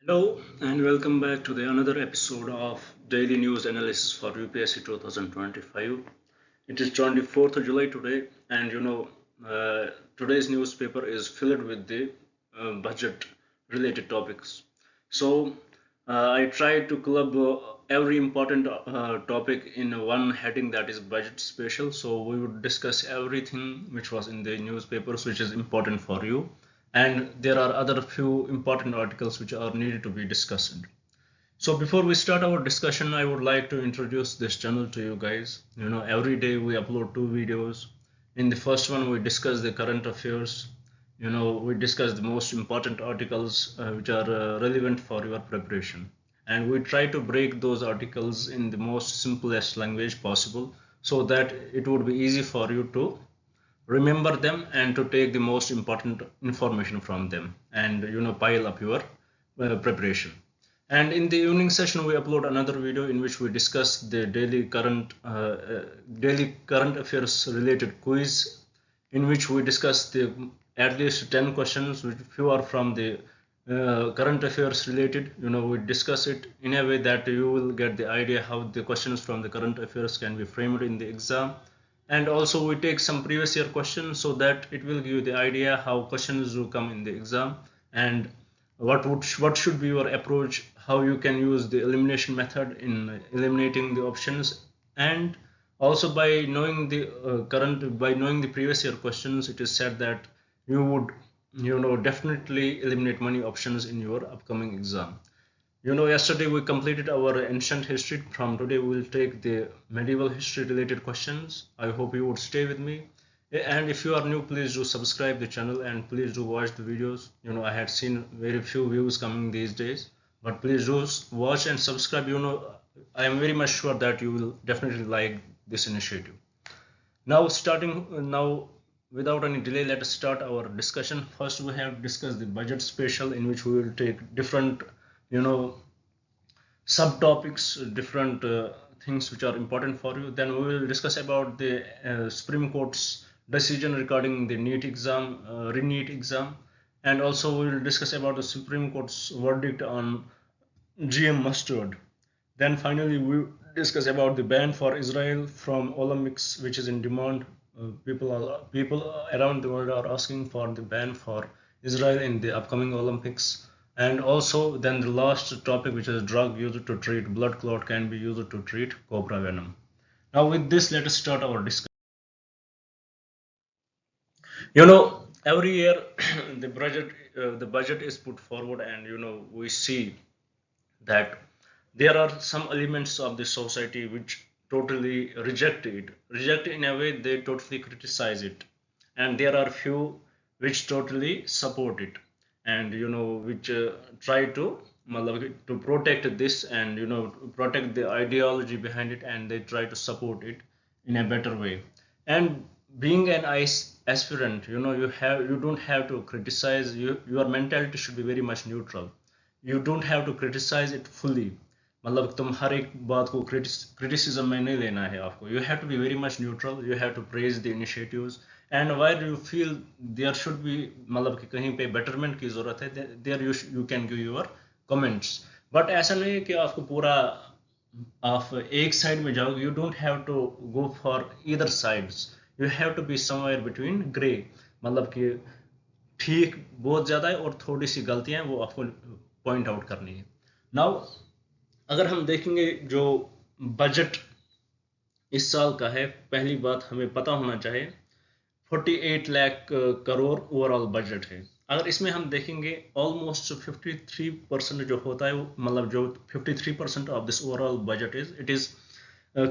Hello and welcome back to the another episode of Daily News Analysis for UPSC 2025. It is 24th of July today, and today's newspaper is filled with the budget related topics. So I tried to club every important topic in one heading, that is budget special. So we would discuss everything which was in the newspapers which is important for you, and there are other few important articles which are needed to be discussed. So before we start our discussion, I would like to introduce this channel to you guys. Every day we upload two videos. In the first one, we discuss the current affairs. We discuss the most important articles which are relevant for your preparation. And we try to break those articles in the most simplest language possible so that it would be easy for you to remember them and to take the most important information from them and pile up your preparation. And in the evening session we upload another video in which we discuss the daily current affairs related quiz, in which we discuss the at least 10 questions, which few are from the current affairs related. We discuss it in a way that you will get the idea how the questions from the current affairs can be framed in the exam. And also we take some previous year questions so that it will give you the idea how questions will come in the exam, and what should be your approach, how you can use the elimination method in eliminating the options. And also by knowing the previous year questions, it is said that you would definitely eliminate many options in your upcoming exam. Yesterday we completed our ancient history. From today we will take the medieval history related questions. I hope you would stay with me. And if you are new, please do subscribe the channel and please do watch the videos. I had seen very few views coming these days, but please do watch and subscribe. I am very much sure that you will definitely like this initiative. Now, without any delay, let us start our discussion. First, we have discussed the budget special, in which we will take different, you know, subtopics, different things which are important for you. Then we will discuss about the Supreme Court's decision regarding the NEET exam, re-NEET exam, and also we will discuss about the Supreme Court's verdict on GM mustard. Then finally, we discuss about the ban for Israel from Olympics, which is in demand. People around the world are asking for the ban for Israel in the upcoming Olympics. And also, then the last topic, which is drug used to treat blood clot can be used to treat cobra venom. Now, with this, let us start our discussion. Every year the budget is put forward, and we see that there are some elements of the society which totally reject it in a way, they totally criticize it, and there are few which totally support it, and which try to protect this, and protect the ideology behind it, and they try to support it in a better way. And being an ICE aspirant, you don't have to criticize. Your mentality should be very much neutral. You don't have to criticize it fully. मतलब तुम हर एक बात को criticism में नहीं लेना है आपको. You have to be very much neutral. You have to praise the initiatives, and where you feel there should be मतलब कि कहीं पे betterment की ज़रूरत है, there you can give your comments. But ऐसा नहीं है कि आपको पूरा आप एक साइड में जाओगे. You don't have to go for either sides. You have to be somewhere between gray. मतलब कि ठीक बहुत ज़्यादा है और थोड़ी सी गलतियां वो आपको पॉइंट आउट करनी है. नाउ अगर हम देखेंगे जो बजट इस साल का है, पहली बात हमें पता होना चाहिए 48 लाख करोड़ ओवरऑल बजट है. अगर इसमें हम देखेंगे ऑलमोस्ट 53% जो होता है, मतलब जो 53% of this overall budget it is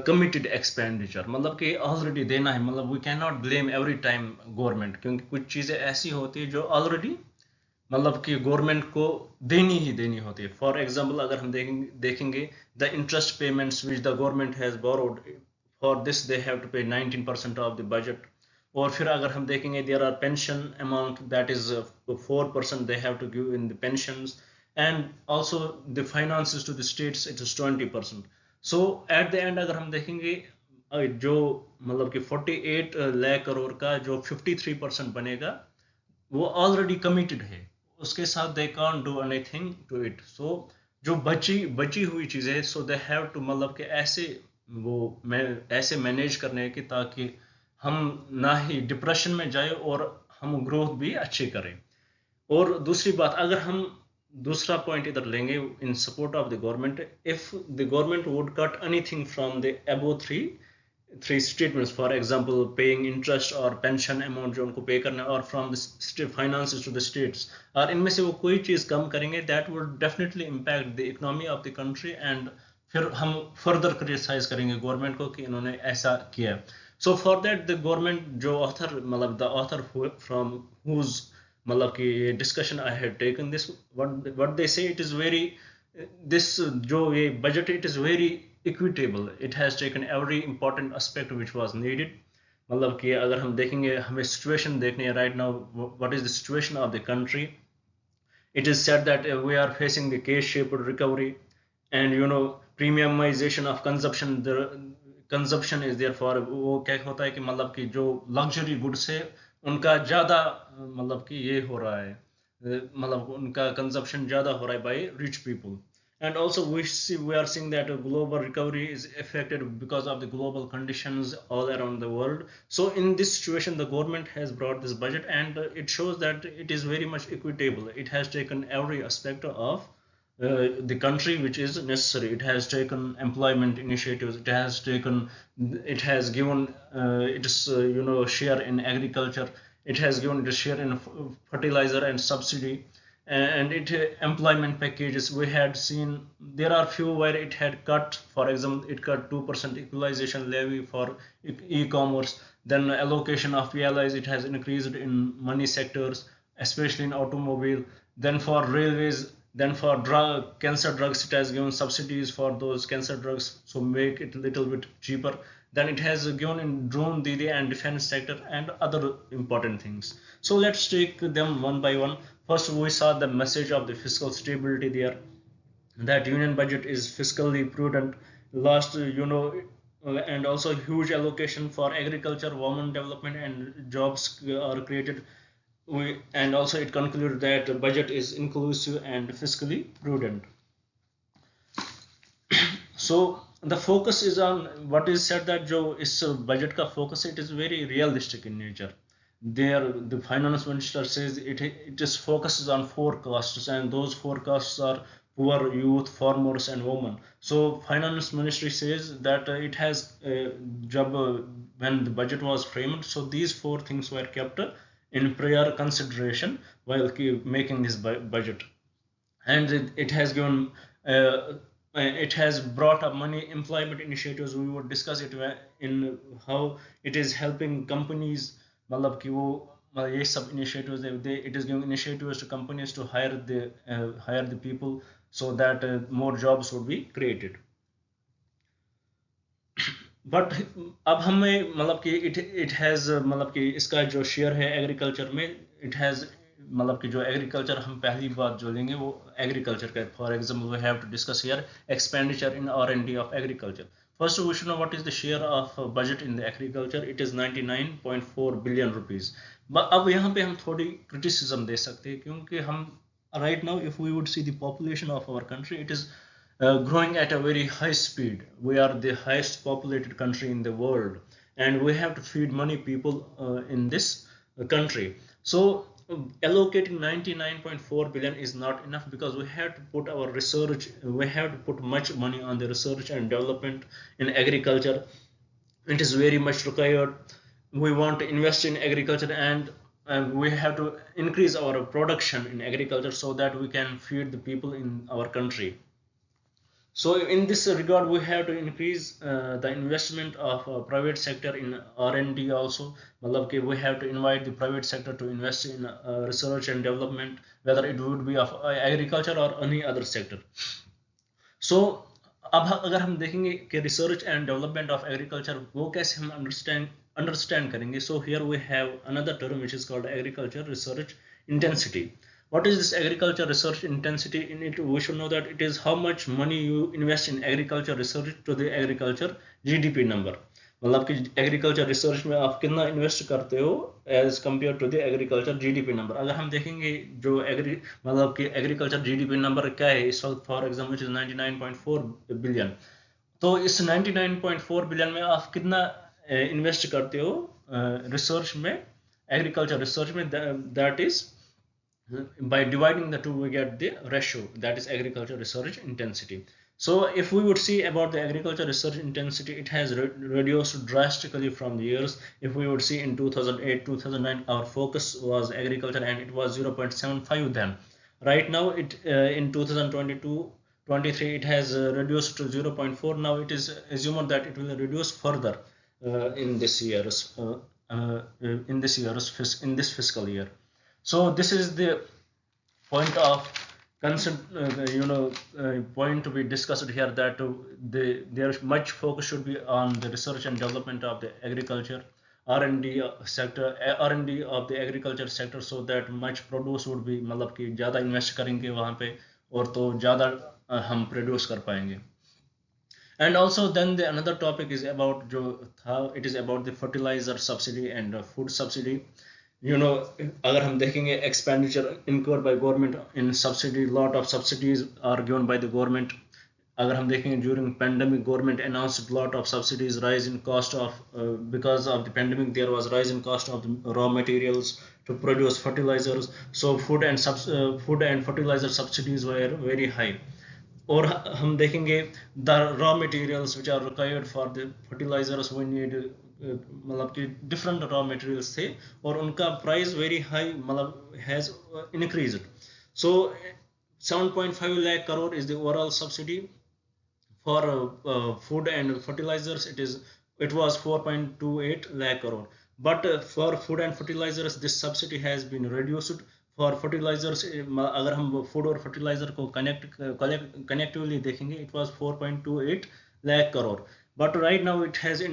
committed expenditure, मतलब कि ऑलरेडी देना है. मतलब we can not blame every time government, क्योंकि कुछ चीज़ें ऐसी होती है जो ऑलरेडी मतलब कि गवर्नमेंट को देनी ही देनी होती है. फॉर एग्जांपल अगर हम देखेंगे the interest payments which the government has borrowed, for this they have to pay 19% of the budget. और फिर अगर हम देखेंगे there are pension amount that is 4% they have to give in the pensions, and also the finances to the states it is 20%. So at the end अगर हम देखेंगे जो मतलब कि 48 लाख करोड़ का जो 53% बनेगा वो ऑलरेडी कमिटेड है. उसके साथ they can't do anything to it. So जो बची बची हुई चीज़ें, so they have to मतलब कि ऐसे वो ऐसे मैनेज करने कि ताकि हम ना ही डिप्रेशन में जाए और हम ग्रोथ भी अच्छी करें. और दूसरी बात, अगर हम दूसरा पॉइंट इधर लेंगे in support of the government, if the government would cut anything from the above three statements, for example paying interest और पेंशन अमाउंट जो उनको पे करना है, और from the finances to the states, और इनमें से वो कोई चीज़ कम करेंगे, that would definitely impact the economy of the country, and फिर हम फर्दर क्रिटिसाइज करेंगे गवर्नमेंट को कि इन्होंने ऐसा किया. So for that the government, जो ऑथर मतलब द ऑथर फ्रॉम हुज मतलब कि ये discussion I have taken this, what they से, इट इज़ वेरी, दिस जो ये budget, it is very equitable, it has taken every important aspect which was needed. मतलब कि अगर हम देखेंगे, हमें सिचुएशन देखनी है right now, what is the situation of the country. It is said that we are facing the K-shaped recovery, and premiumization of consumption. The consumption is there for, वो क्या होता है कि मतलब कि जो luxury goods है उनका ज़्यादा मतलब कि ये हो रहा है, मतलब उनका consumption ज़्यादा हो रहा है by rich people. And also we are seeing that a global recovery is affected because of the global conditions all around the world. So in this situation, the government has brought this budget, and it shows that it is very much equitable. It has taken every aspect of the country which is necessary. It has taken employment initiatives. It has given its share in agriculture. It has given its share in fertilizer and subsidy, and it employment packages. We had seen there are few where it had cut, for example, it cut 2% equalization levy for e-commerce. Then allocation of PLIs, it has increased in money sectors, especially in automobile. Then for railways, then for cancer drugs, it has given subsidies for those cancer drugs, so make it a little bit cheaper. Then it has given in drone Didi and defense sector and other important things. So let's take them one by one. First, we saw the message of the fiscal stability there, that union budget is fiscally prudent. Last, and also huge allocation for agriculture, women development, and jobs are created. And also it concluded that the budget is inclusive and fiscally prudent. So the focus is on what is said, that जो इस budget का focus, it is very realistic in nature. There the finance minister says it just focuses on forecasts, and those forecasts are poor, youth, farmers, and women. So finance ministry says that it has when the budget was framed, so these four things were kept in prior consideration while making this budget. And it has given it has brought up many employment initiatives. We would discuss it in how it is helping companies, मतलब कि वो ये सब initiatives, it is giving initiatives to companies to hire the people, so that more jobs would be created. But अब हमें मतलब कि it has मतलब कि इसका जो शेयर है एग्रीकल्चर में, इट हैज़ मतलब कि जो एग्रीकल्चर, हम पहली बात जो लेंगे वो एग्रीकल्चर का. For example we have to discuss here expenditure in R&D of agriculture. First we should know what is the share of budget in the agriculture. It is 99.4 billion rupees. अब यहाँ पे हम थोड़ी क्रिटिसिज्म दे सकते हैं, क्योंकि हम right now if we would see the population of our country, it is growing at a very high speed. We are the highest populated country in the world, and we have to feed many people in this country. So allocating 99.4 billion is not enough, because we have to put our research, we have to put much money on the research and development in agriculture. It is very much required. We want to invest in agriculture, and we have to increase our production in agriculture so that we can feed the people in our country. So in this regard, we have to increase the investment of private sector in R&D also. मतलब कि we have to invite the private sector to invest in research and development, whether it would be of agriculture or any other sector. So अब अगर हम देखेंगे कि research and development of agriculture वो कैसे हम understand करेंगे. So here we have another term which is called agriculture research intensity. What is this agriculture research intensity? In it, we should know that it is how much money you invest in agriculture research to the agriculture GDP number. मतलब कि agriculture research में आप कितना invest करते हो as compare to the agriculture GDP number. अगर हम देखेंगे जो मतलब कि एग्रीकल्चर जीडीपी नंबर क्या है इस वक्त, फॉर एग्जाम्पल इज 99.4 बिलियन। तो इस 99.4 बिलियन में आप कितना इन्वेस्ट करते हो रिसर्च में, एग्रीकल्चर रिसर्च में, that is by dividing the two we get the ratio, that is agriculture research intensity. So if we would see about the agriculture research intensity, it has reduced drastically from the years. If we would see in 2008 2009 our focus was agriculture and it was 0.75 then. Right now it in 2022 23 it has reduced to 0.4. Now it is assumed that it will reduce further in this year's in this fiscal year. So this is the point of concern, point to be discussed here, that there much focus should be on the research and development of the agriculture, R&D sector, R&D of the agriculture sector, so that much produce would be, मतलब कि ज़्यादा invest करेंगे वहाँ पे और तो ज़्यादा हम प्रोड्यूस कर पाएंगे. And also then the another topic is about जो था, it is about the fertilizer subsidy and food subsidy. अगर हम देखेंगे expenditure incurred by government in subsidy, lot of subsidies are given by the government. अगर हम देखेंगे during pandemic government announced lot of subsidies, rise in cost of because of the pandemic there was rise in cost of the raw materials to produce fertilizers. So food and fertilizer subsidies were very high. और हम देखेंगे the raw materials which are required for the fertilisers we need, मतलब कि different raw materials थे और उनका price very high, मतलब has increased. So 7.5 lakh crore is the overall subsidy for food and fertilizers. It was 4.28 lakh crore, but for food and fertilizers this subsidy has been reduced. For fertilizers अगर हम food और fertilizer को connectively देखेंगे, it was 4.28 lakh crore, but right now it has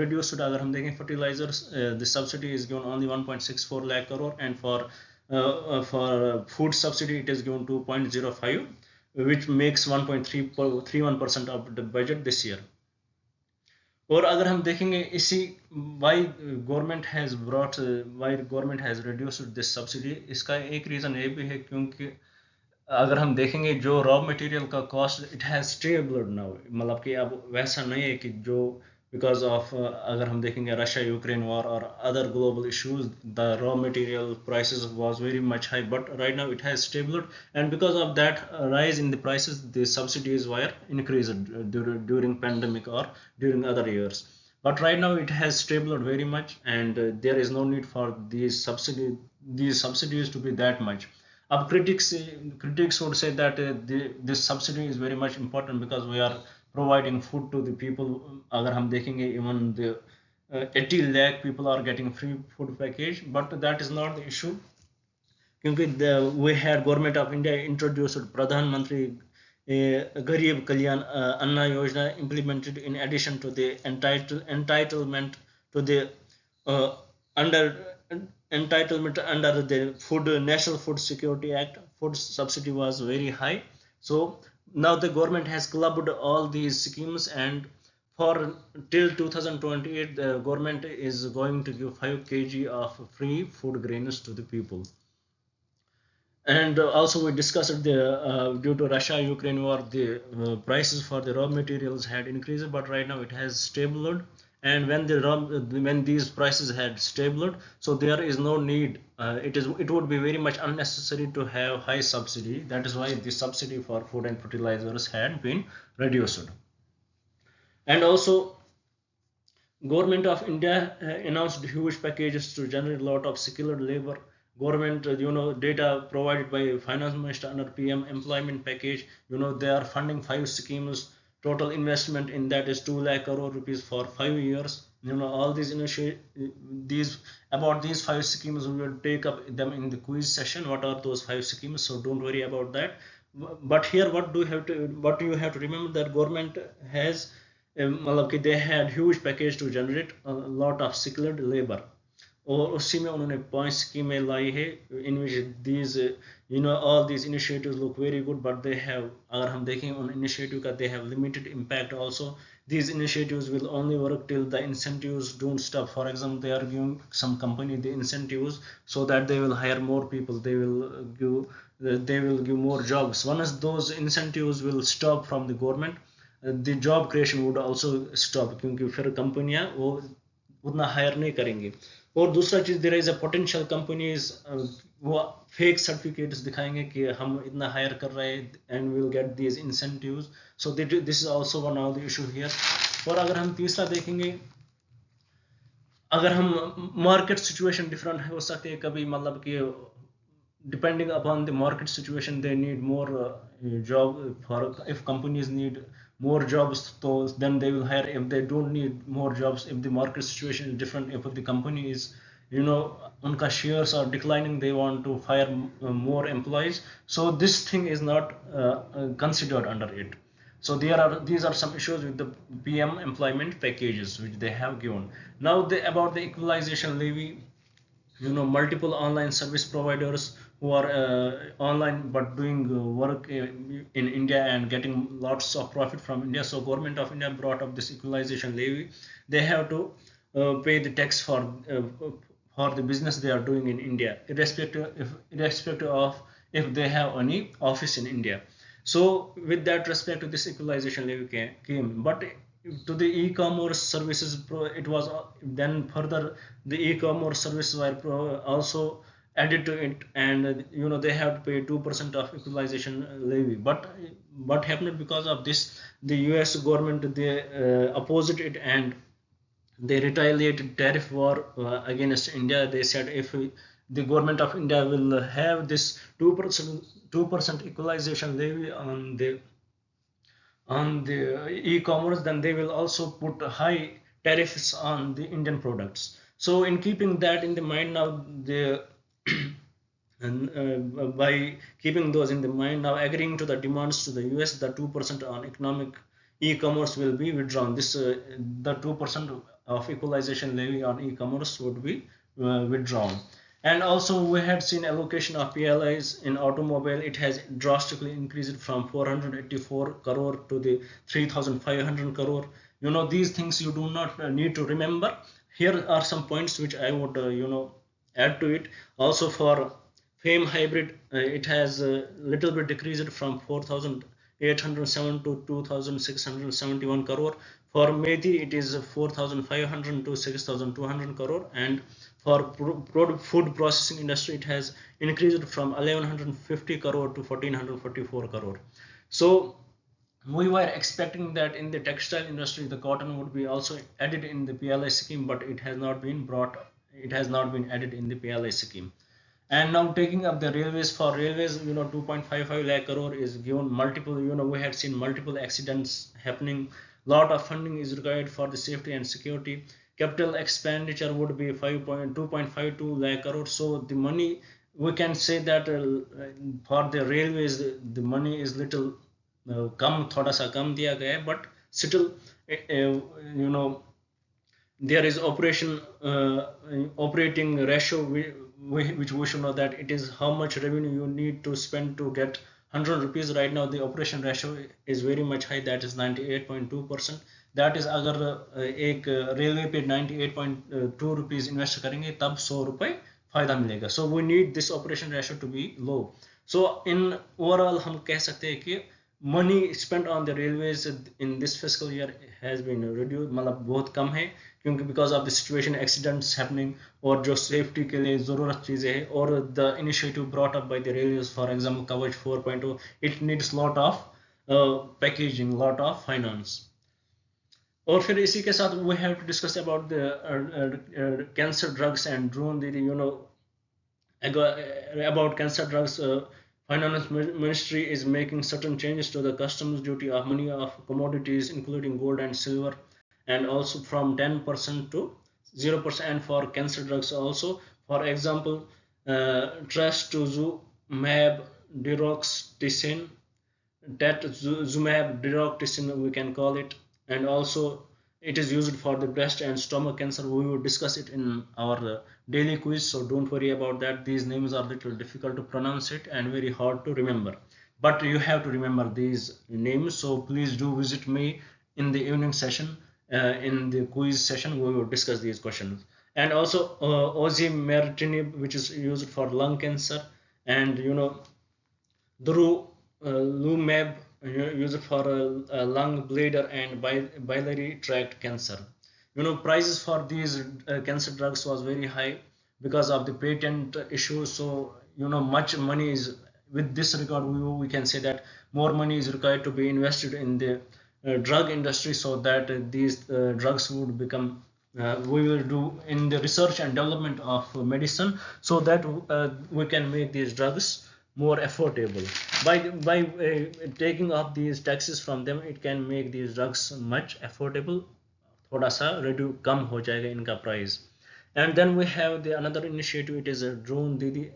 reduced. अगर हम देखें fertilizers, the subsidy is given only 1.64 lakh crore, and for food subsidy it is given 2.05, which makes 1.31% of the budget this year. और अगर हम देखेंगे इसी why government has reduced this subsidy, इसका एक रीज़न ये भी है क्योंकि अगर हम देखेंगे जो रॉ मटेरियल का cost it has stabled now, मतलब कि अब वैसा नहीं है कि जो because of अगर हम देखेंगे रशिया यूक्रेन वॉर और other global issues, the raw material prices was very much high, but right now it has stabilized, and because of that rise in the prices the subsidies were increased during pandemic or during other years. But right now it has stabilized very much, and there is no need for these subsidies to be that much. अब critics would say that this subsidy is very much important because we are providing food to the people. अगर हम देखेंगे even the 80 lakh people are getting free food package, but that is not the issue क्योंकि we had government of India introduced Pradhan Mantri Garib Kalyan Anna Yojana, implemented in addition to the entitlement to the uh, under entitlement under the food National Food Security Act. Food subsidy was very high, so now the government has clubbed all these schemes, and for till 2028 the government is going to give 5 kg of free food grains to the people. And also we discussed the due to Russia Ukraine war the prices for the raw materials had increased, but right now it has stabilized. And when these prices had stabilized, so there is no need, it would be very much unnecessary to have high subsidy. That is why the subsidy for food and fertilizers had been reduced. And also government of India announced huge packages to generate a lot of skilled labor. Government data provided by finance minister under PM employment package, they are funding 5 schemes. Total investment in that is 2 lakh crore rupees for 5 years. All these about these 5 schemes we will take up them in the quiz session, what are those 5 schemes, so don't worry about that. But here what you have to remember, that government has they had huge package to generate a lot of skilled labor. और उसी में उन्होंने 5 स्कीमें लाई है in which these all these initiatives look very good, but they have, अगर हम देखें उन इनिशिएटिव का, they have limited impact also. These initiatives will only work till the incentives don't stop. For example, they are giving some company the incentives so that they will hire more people, they will give more jobs. Once those incentives will stop from the government, the job creation would also stop, क्योंकि फिर कंपनियां वो उतना higher नहीं करेंगे. और दूसरा चीज़, there is a potential companies, वो फेक सर्टिफिकेट्स दिखाएंगे कि हम इतना हायर कर रहे हैं and will get these incentives. So this is also one of the issue here. और अगर हम तीसरा देखेंगे, अगर हम मार्केट सिचुएशन डिफरेंट हो सकती है कभी, मतलब कि depending upon the market situation they need more job. For if companies need more jobs, so then they will hire. If they don't need more jobs, if the market situation is different, if the company is, unka shares are declining, they want to fire more employees. So this thing is not considered under it. So these are some issues with the PM employment packages which they have given. Now about the equalization levy, multiple online service providers who are online but doing work in India and getting lots of profit from India. So government of India brought up this equalization levy. They have to pay the tax for the business they are doing in India, irrespective of if they have any office in India. So with that respect to this equalization levy came, but to the e-commerce services, it was then further the e-commerce services were also added to it, and they have to pay 2% of equalization levy. But what happened because of this, the US government, they opposed it, and they retaliated tariff war against India. They said if the government of India will have this 2% equalization levy on the e-commerce, then they will also put high tariffs on the Indian products. So in keeping that in the mind, now the and by keeping those in the mind, now agreeing to the demands to the US, the 2% on economic e-commerce will be withdrawn. This the 2% of equalization levy on e-commerce would be withdrawn. And also we had seen allocation of PLIs in automobile. It has drastically increased from 484 crore to the 3,500 crore. These things you do not need to remember. Here are some points which I would add to it. Also for FAME hybrid, it has a little bit decreased from 4,807 to 2,671 crore. For Methi, it is 4,500 to 6,200 crore, and for food processing industry, it has increased from 1,150 crore to 1,444 crore. So we were expecting that in the textile industry, the cotton would be also added in the PLI scheme, but it has not been brought. It has not been added in the PLI scheme. And now taking up the railways, for railways, 2.55 lakh crore is given. Multiple, we had seen multiple accidents happening. Lot of funding is required for the safety and security. Capital expenditure would be 2.52 lakh crore. So the money, we can say that for the railways, the money is little कम, थोड़ा सा कम दिया गया है, but still there is operating ratio which we should know, that it is how much revenue you need to spend to get 100 rupees. Right now the operation ratio is very much high, that is 98.2%. that is अगर एक railway पे 98.2 rupees invest करेंगे तब 100 रुपए फायदा मिलेगा. So we need this operation ratio to be low. So in overall हम कह सकते हैं कि money spent on the railways in this fiscal year has been reduced, मतलब बहुत कम है, क्योंकि because of the situation, accidents happening, और जो safety के लिए ज़रूरत चीज़ें हैं, और the initiative brought up by the railways, for example Kavach 4.0, it needs lot of packaging, lot of finance. और फिर इसी के साथ we have to discuss about the cancer drugs and drone didi, about cancer drugs. Finance Ministry is making certain changes to the customs duty of many of commodities, including gold and silver, and also from 10% to 0% for cancer drugs also. For example, trastuzumab deruxtecan, we can call it, and also it is used for the breast and stomach cancer. We will discuss it in our daily quiz, so don't worry about that. These names are little difficult to pronounce it and very hard to remember, but you have to remember these names. So please do visit me in the evening session. In the quiz session, we will discuss these questions. And also osimertinib, which is used for lung cancer, and Durvalumab used for lung bladder and biliary tract cancer. Prices for these cancer drugs was very high because of the patent issues. So much money is, with this regard, we can say that more money is required to be invested in the drug industry, so that these drugs would become, we will do in the research and development of medicine, so that we can make these drugs more affordable. By taking off these taxes from them, it can make these drugs much affordable. थोड़ा सा reduce कम हो जाएगा इनका price. And then we have the another initiative. It is a drone didi,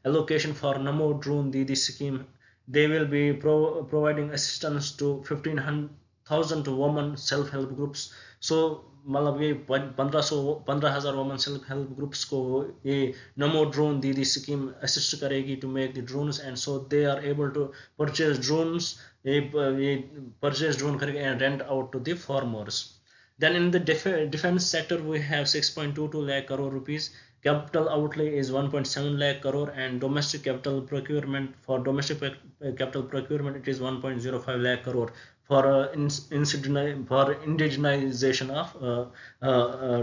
allocation for namo drone didi scheme. They will be providing assistance to 15,000 women self help groups. So मतलब ये 15,000 women self help groups को ये namo drone didi scheme assist करेगी to make the drones, and so they are able to purchase drones. ये purchase drone करेंगे and rent out to the farmers. Then in the defense sector, we have 6.22 lakh crore rupees. Capital outlay is 1.7 lakh crore, and domestic capital procurement, for domestic capital procurement, it is 1.05 lakh crore for indigenization of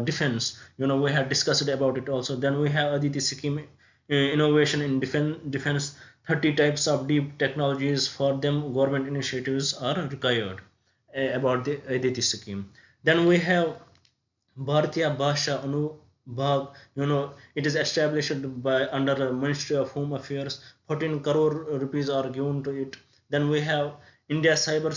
defense. We have discussed about it also. Then we have Aditi scheme, innovation in defense. 30 types of deep technologies, for them government initiatives are required about the Aditi scheme. Then we have Bharatiya Bhasha Anubhav. It is established by under the Ministry of Home Affairs. 14 crore rupees are given to it. Then we have India Cyber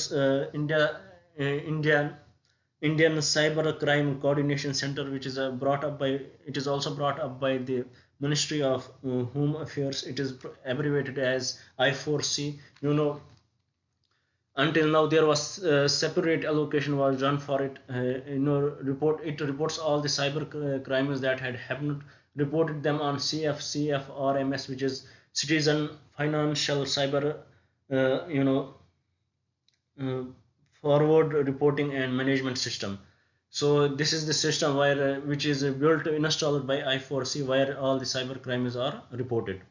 Indian Cyber Crime Coordination Center, which is it is also brought up by the Ministry of Home Affairs. It is abbreviated as I4C. Until now there was separate allocation was done for it. It reports all the cyber crimes that had happened, reported them on CFRMS, which is Citizen Financial Cyber uh, you know uh, Forward Reporting and Management System. So this is the system where which is built installed by I4C, where all the cyber crimes are reported.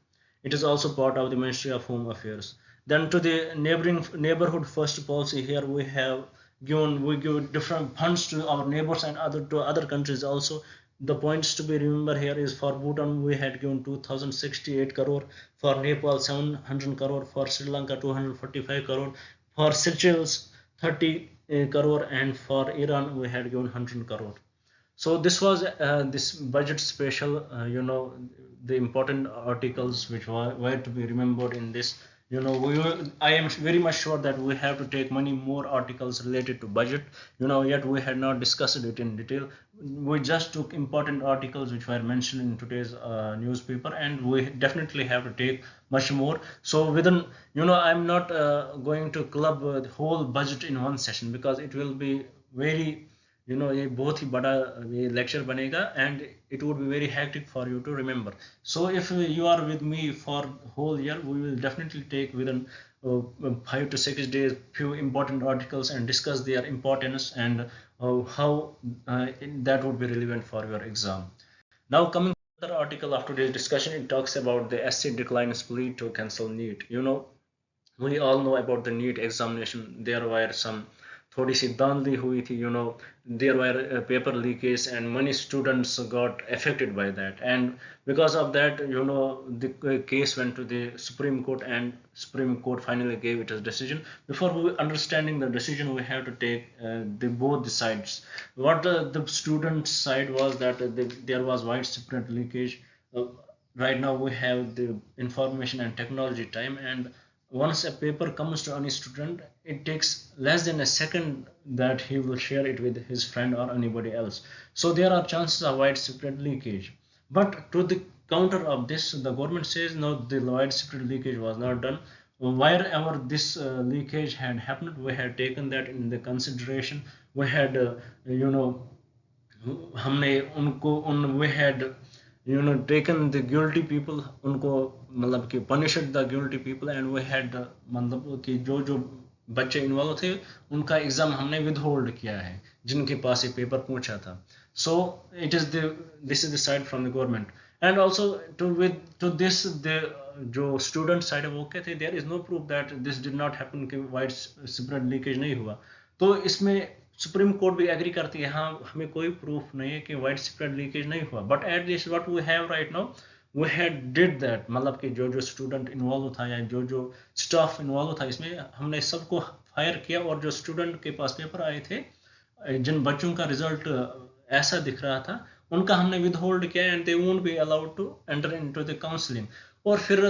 It is also part of the Ministry of Home Affairs. Then to the neighborhood first policy, here we give different funds to our neighbors and other countries also. The points to be remembered here is for Bhutan we had given 2068 crore, for Nepal 700 crore, for Sri Lanka 245 crore, for Seychelles 30 crore, and for Iran we had given 100 crore. So this was this budget special. The important articles which were to be remembered in this. I am very much sure that we have to take many more articles related to budget. Yet we had not discussed it in detail. We just took important articles which were mentioned in today's newspaper, and we definitely have to take much more. So within, I'm not going to club the whole budget in one session, because it will be very, ये बहुत ही बड़ा ये lecture बनेगा, and it would be very hectic for you to remember. So if you are with me for whole year, we will definitely take within 5 to 6 days few important articles and discuss their importance and how that would be relevant for your exam. Now coming to the article of today's discussion, it talks about the SC decline split to cancel NEET. We all know about the NEET examination. There were some थोड़ी सी धांधली हुई थी. There were paper leakage and many students got affected by that, and because of that, the case went to the Supreme Court, and Supreme Court finally gave it a decision. Before understanding the decision, we have to take both the sides. What the student side was that there was widespread leakage. Right now we have the information and technology time, and once a paper comes to any student, it takes less than a second that he will share it with his friend or anybody else. So there are chances of widespread leakage. But to the counter of this, the government says no, the widespread leakage was not done. wherever this leakage had happened, we had taken that in the consideration. We had you know हमने उनको उन we had taken the guilty people, उनको मतलब कि punished the guilty people, and we had मतलब कि जो जो बच्चे इन्वॉल्व थे उनका एग्जाम हमने विदहोल्ड किया है जिनके पास ये पेपर पहुंचा था. So it is the this is the side from the government, and also to this the जो स्टूडेंट साइड है वो कहते हैं there is no proof that this did not happen कि वाइड स्प्रेड लीकेज नहीं हुआ. तो इसमें सुप्रीम कोर्ट भी एग्री करती है हाँ हमें कोई प्रूफ नहीं है कि वाइड स्प्रेड लीकेज नहीं हुआ, but at this what we have right now we had did that, मतलब कि जो जो स्टूडेंट इन्वॉल्व था या जो जो स्टाफ इन्वॉल्व था इसमें हमने सबको फायर किया, और जो स्टूडेंट के पास पेपर आए थे जिन बच्चों का रिजल्ट ऐसा दिख रहा था उनका हमने विदहोल्ड किया and they won't be allowed to enter into the counselling. और फिर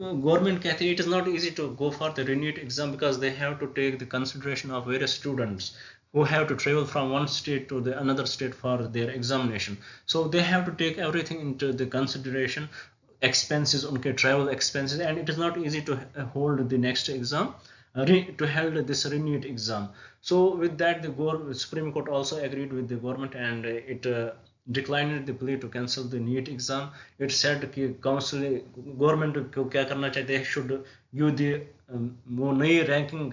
गवर्नमेंट कहती है it is not easy to go for the reNEET exam because they have to take the consideration of various students who have to travel from one state to the another state for their examination. So they have to take everything into the consideration, expenses, unke travel expenses, and it is not easy to hold the next exam, to hold this renewed exam. So with that the Supreme Court also agreed with the government, and it declined the plea to cancel the NEET exam. It said कि council government को क्या करना चाहिए, they should give the वो नई ranking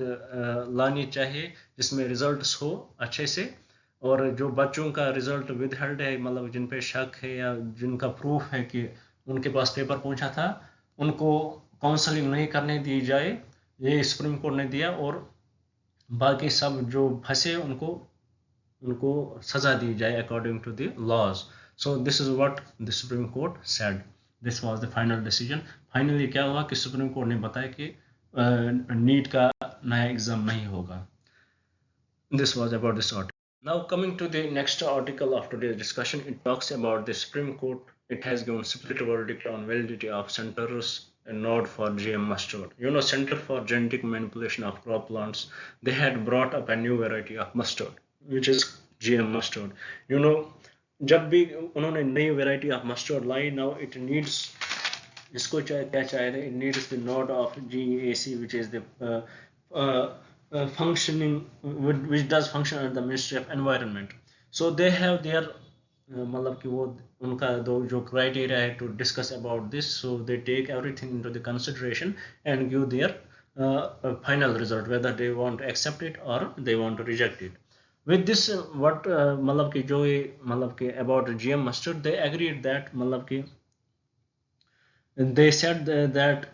लानी चाहिए जिसमें रिजल्ट्स हो अच्छे से, और जो बच्चों का रिजल्ट विद हेल्ड है मतलब जिन पे शक है या जिनका प्रूफ है कि उनके पास पेपर पहुंचा था उनको काउंसलिंग नहीं करने दी जाए, ये सुप्रीम कोर्ट ने दिया, और बाकी सब जो फंसे उनको उनको सजा दी जाए according to the laws. So this is what the Supreme Court said. This was the final decision. Finally क्या हुआ कि सुप्रीम कोर्ट ने बताया कि नीट का नया एग्जाम नहीं होगा. This was about this article. Now coming to the next article of today's discussion, it talks about the Supreme Court. It has given split verdict on validity of centers node for GM mustard. Center for genetic manipulation of crop plants, they had brought up a new variety of mustard which is GM mustard. जब भी उन्होंने नई variety of mustard lie, now it needs इसको क्या चाहिए, it needs the node of GEAC which is the functioning which does function under the Ministry of Environment. So they have their मतलब कि वो उनका जो criteria है to discuss about this, so they take everything into the consideration and give their final result whether they want to accept it or they want to reject it. With this what मतलब कि जो ये मतलब कि about GM mustard, they agreed that मतलब कि they said that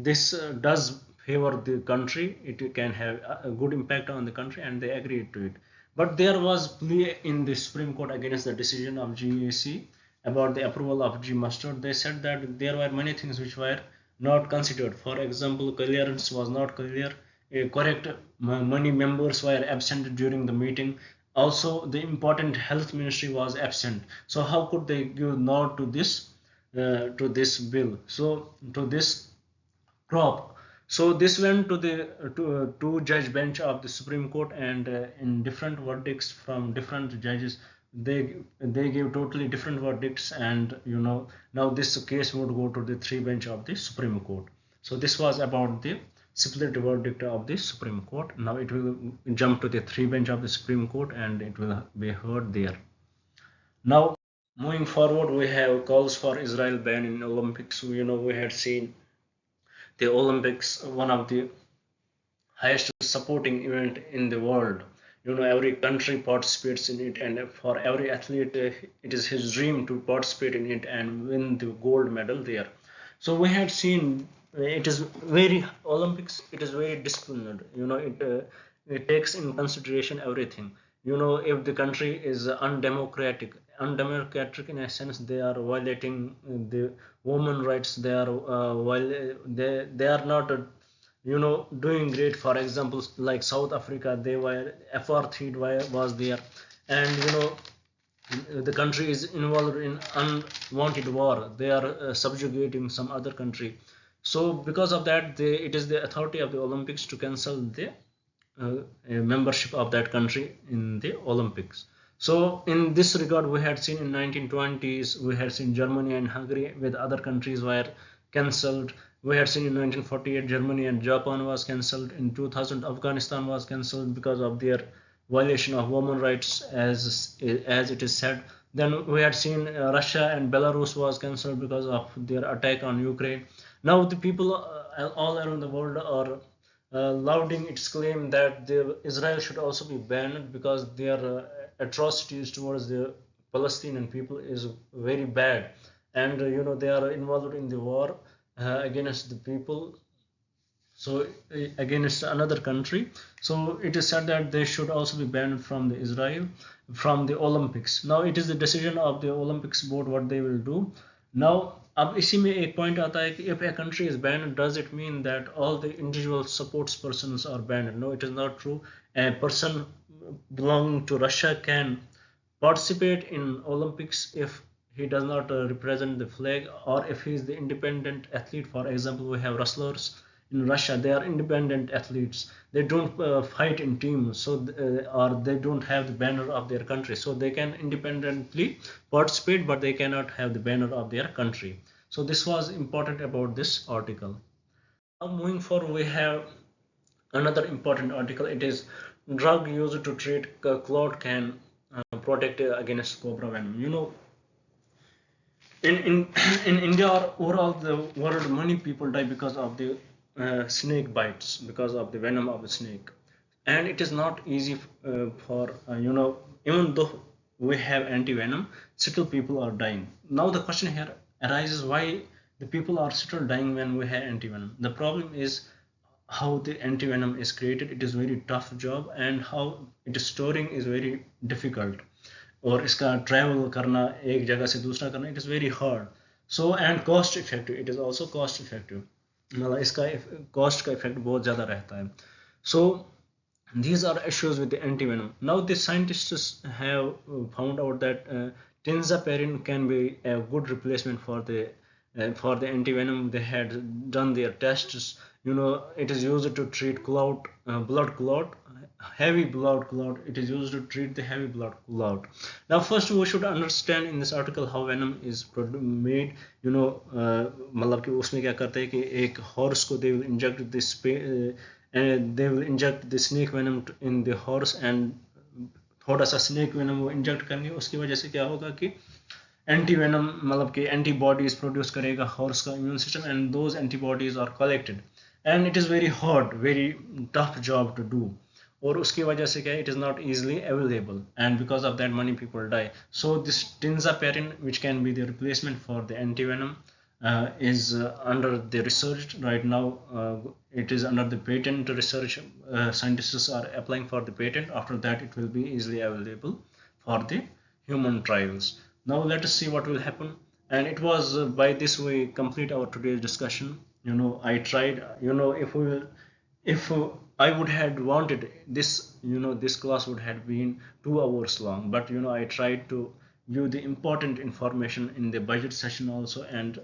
this does favor the country, it can have a good impact on the country, and they agreed to it. But there was plea in the Supreme Court against the decision of GAC about the approval of G mustard. They said that there were many things which were not considered. For example, clearance was not clear, correct money members were absent during the meeting, also the important health ministry was absent. So how could they give no to this bill, so to this crop? So this went to the two judge bench of the Supreme Court, and in different verdicts from different judges, they gave totally different verdicts, and now this case would go to the three bench of the Supreme Court. So this was about the split verdict of the Supreme Court. Now it will jump to the three bench of the Supreme Court, and it will be heard there. Now moving forward, we have calls for Israel ban in Olympics. We had seen the Olympics, one of the highest supporting event in the world. Every country participates in it, and for every athlete it is his dream to participate in it and win the gold medal there. So we had seen it is very Olympics, it is very disciplined. It takes in consideration everything. If the country is undemocratic in a sense, they are violating the women rights, they are while they are not doing great. For example, like South Africa, they were apartheid was there, and the country is involved in unwanted war, they are subjugating some other country. So because of that, it is the authority of the Olympics to cancel the membership of that country in the Olympics. So in this regard, we had seen in 1920s, we had seen Germany and Hungary with other countries were cancelled, We had seen in 1948 Germany and Japan was cancelled. In 2000 Afghanistan was cancelled because of their violation of women rights, as it is said. Then we had seen Russia and Belarus was cancelled because of their attack on Ukraine. Now the people all around the world are lauding its claim that Israel should also be banned because their atrocities towards the Palestinian people is very bad, and they are involved in the war against the people, so against another country. So it is said that they should also be banned from the Israel, from the Olympics. Now it is the decision of the Olympics board what they will do. Now अब इसी में एक point आता है कि if a country is banned, does it mean that all the individual supports persons are banned? No, it is not true. A person belonging to Russia can participate in Olympics if he does not represent the flag, or if he is the independent athlete. For example, we have wrestlers in Russia. They are independent athletes. They don't fight in teams, so or they don't have the banner of their country. So they can independently participate, but they cannot have the banner of their country. So this was important about this article. Now moving forward, we have another important article. It is drug used to treat clot can protect against cobra venom. In in India or overall the world, many people die because of the snake bites, because of the venom of the snake, and it is not easy for even though we have anti venom, still people are dying. Now the question here arises, why the people are still dying when we have anti venom? The problem is how the anti venom is created. It is very tough job, and how it is storing is very difficult, और इसका travel करना एक जगह से दूसरा करना, it is very hard. So and cost effective, it is also cost effective, मतलब इसका कॉस्ट का इफेक्ट बहुत ज़्यादा रहता है. सो these are issues with the antivenom. Now the scientists have found out that tinzaparin can be a good replacement for the antivenom. They had done their tests. It is used to treat clot, blood clot, heavy blood clot. It is used to treat the heavy blood clot. Now first we should understand in this article how venom is made. मतलब कि उसमें क्या करते हैं कि एक horse को they will inject this and they will inject the snake venom in the horse, and थोड़ा सा snake venom वो inject करेंगे. उसकी वजह से क्या होगा कि एंटी वेनम मतलब कि एंटीबॉडीज प्रोड्यूस करेगा हॉर्स का immune system, and those antibodies are collected, and it is very hard, very tough job to do. और उसकी वजह से क्या है, it is not easily available, and because of that many people die. So this tinzaparin, which can be the replacement for the antivenom, is under the research right now. It is under the patent research. Scientists are applying for the patent. After that it will be easily available for the human trials. Now let us see what will happen. And it was by this we complete our today's discussion. I tried, if we will, if I would had wanted this, this class would have been 2 hours long, but I tried to give the important information in the budget session also, and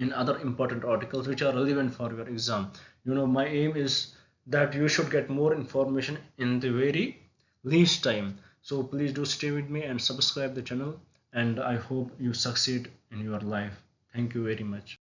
in other important articles which are relevant for your exam. My aim is that you should get more information in the very least time. So please do stay with me and subscribe the channel, and I hope you succeed in your life. Thank you very much.